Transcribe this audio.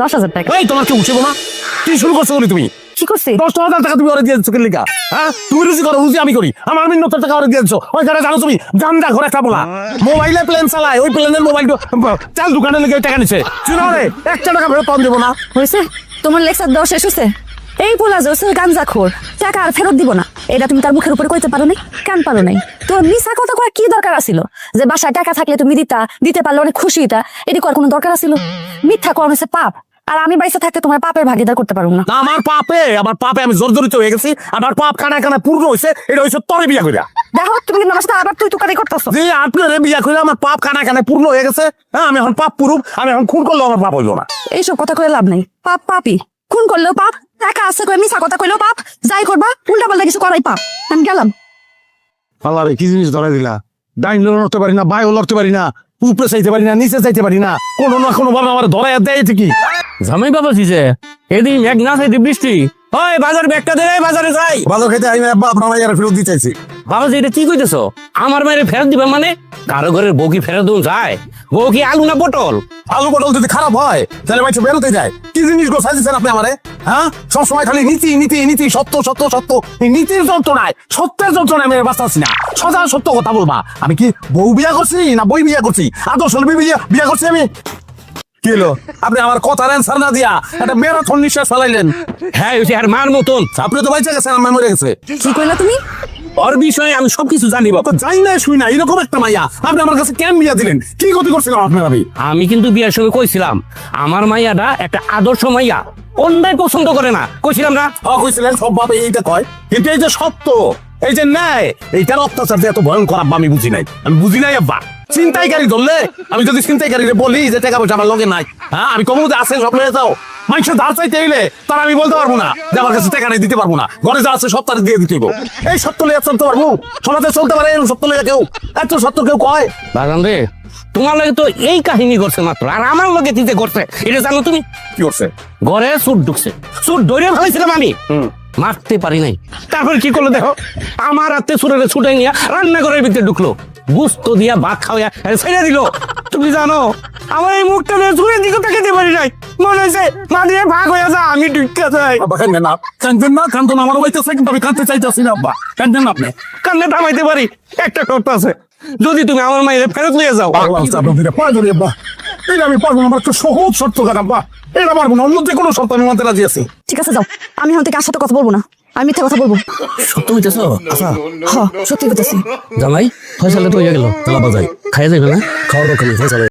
10,000 টাকা। এই তোমার কি উঠছে না? কি শুরু করছো তুমি? কি করছি? 10,000 টাকা তুমি ওরে দিয়েছো কেন লিগা? হ্যাঁ, তুমি রুজি করো, রুজি আমি করি। আমার 90 টাকা ওরে দিয়েছো। ওই জায়গায় জানো তুমি গান্দা ঘরে একটা বলা মোবাইলে প্লেন চালায়, ওই প্লেনের মোবাইল চাল দোকানে লেগে টাকা নিছে। শুনো রে, 1 টাকা ফেরত পান দেবো না। হয়েছে? তোমার লেকচার দেওয়া শেষ হয়েছে? এই পোলা যে হচ্ছে গাঞ্জাখোর, টাকা আর ফেরত দিব না, এটা তুমি তার মুখের উপরে কইতে পারো নাই? কেন পারো নাই? তোমার মিছা কথা কওয়ার কি দরকার আছিল? যে বাসায় টাকা থাকলে তুমি দিতে পারলে অনেক খুশি হইতা, এটি করার কোনো দরকার আছিল? মিথ্যা করানো হচ্ছে পাপ, আর আমি বাইসে থাকতে তোমার পাপের ভাগিদার করতে পারবো না। না, আমার পাপে আমি জর্জরিত হয়ে গেছি। আমার পাপ কানায় কানায় পূর্ণ হয়েছে। এটা হয়েছে তোরে বিয়া কইরা। দেখো তুমি কিন্তু আমার সাথে আবার তুই তুকারি করতেছো। যে আপনারে বিয়া কইরা আমার পাপ কানায় কানায় পূর্ণ হয়ে গেছে। হ্যাঁ, আমি এখন পাপ পুরুপ। আমি এখন খুন করলেও আমার পাপ হইল না। এইসব কথা কয়ে লাভ নাই। পাপ পাপই, খুন করলেও পাপ, টাকা আছে কয়ে মিছা কথা কইলেও পাপ, যাই করবা উল্টা পাল্টা কিছু করাই পাপ। আমি গেলাম। আল্লাহ রে, কি জিনিস ধরাই দিলা! ডাইন লড়তে পারি না, বাইও লড়তে পারি না, উপরে চাইতে পারি না, নিচে চাইতে পারি না, কোনো না কোনো ভাবে আমার ধরাই দেয় ঠিকই। জামাই বাবা দিছে এদিন এক না চাইতে বৃষ্টি হয় বাজার ব্যাগটা দে, বাজারে যাই। ভালো খেতে আমি আপনার মাইয়ারে ফেরত দিতে চাইছি। বাবা যে এটা কি কইতেছ? আমার মায়ের ফেরত দিবা মানে? কারো ঘরের বউ কি ফেরত দেন যায়? বউ কি আলু না পটল? আলু পটল যদি খারাপ হয় তাহলে মাইছে বেরোতে যায়। কি জিনিস গো সাজিয়েছেন আপনি আমারে? হ্যাঁ, সবসময় খালি নীতি নীতি নীতি, সত্য সত্য সত্য। এই নীতির যন্ত্রণায়, সত্যের যন্ত্রণায় আমি বাঁচতেছি না। সদা সত্য কথা বলবা। আমি কি বউ বিয়া করছি না বই বিয়া করছি? আদর্শ বিয়া করছি আমি? কি হলো? আপনি আমার কথার অ্যান্সার না দিয়া একটা ম্যারাথন নিঃশ্বাস ফেলাইলেন। হ্যাঁ ওই আর মার মতন। আপনি তো বাইচে গেছেন, আমার মরে গেছে। কি কইলা তুমি? ওর বিষয়ে আমি সবকিছু জানি বাবা। তো যাই না শুই না, এরকম একটা মাইয়া আপনি আমার কাছে কেন বিয়া দিলেন? কি ক্ষতি করছিলাম আপনার আমি? আমি কিন্তু বিয়ার সঙ্গে কইছিলাম আমার মাইয়াটা একটা আদর্শ মাইয়া, অন্যায় পছন্দ করে না, কইছিলাম না? কইছিলেন সব ভাবে এইটা কয়, কিন্তু এই যে সত্য, এই যে ন্যায়, এইটার অত্যাচার যে এত ভয়ঙ্কর আব্বা আমি বুঝি নাই। আমি বুঝি নাই আব্বা। ছিনতাইকারী ধরলে আমি যদি ছিনতাইকারীরে বলি যে টাকা পয়সা আমার লগে নাই, হ্যাঁ, আমি কমু যে আছে সব লয়ে যাও, মানুষের ধার চাইতে এলে তার আমি বলতে পারবো না যে আমার কাছে টাকা নেই, দিতে পারবো না। ঘরে যা আছে সব তার দিয়ে দিতে হইব। এই সত্য লইয়া চলতে পারবো? সমাজে চলতে পারে এরকম সত্য লইয়া কেউ? এত সত্য কেউ কয়? বাগান রে, তোমার লগে তো এই কাহিনী করছে মাত্র, আর আমার লগে দিতে করছে। এটা জানো তুমি? কি করছে? ঘরে সুট ঢুকছে, সুট ধরে ফেলেছিলাম আমি, মারতে পারি নাই। তারপর কি করলো দেখো, আমার হাতে সুরের ছুটে নিয়ে রান্নাঘরের ভিতরে ঢুকলো, গুস্ত দিয়া ভাত খাওয়া ছেড়ে দিল। তুমি জানো আমার এই মুখটা ছুঁড়ে দিকে তাকাতে পারি নাই, মনে হয়েছে মা দিয়ে ভাগ হয়ে যা, আমি ঢুকা যাই। আব্বা কান্দেন না, কান্দেন না, কান্দন আমার বাইতেছে, কিন্তু আমি কাঁদতে চাইতেছি না আব্বা। কান্দেন না আপনি। কান্নে থামাইতে পারি, একটা শর্ত আছে, যদি তুমি আমার মায়ের ফেরত নিয়ে যাও। আমি পারবো না, আমার একটু সহজ শর্ত কাটাব্বা, এটা পারবো না। অন্য যে কোনো শর্ত আমি মানতে রাজি আছি। ঠিক আছে যাও, আমি এখন থেকে আর সাথে কথা বলবো না, আমি মিথ্যা কথা বলবো। সত্য হইতেছ? আচ্ছা, হ্যাঁ সত্যি বলতেছি। জামাই ফয়সালে তো হয়ে গেল, চালা বাজাই, খাইয়া যাবে না? খাওয়ার দরকার নেই,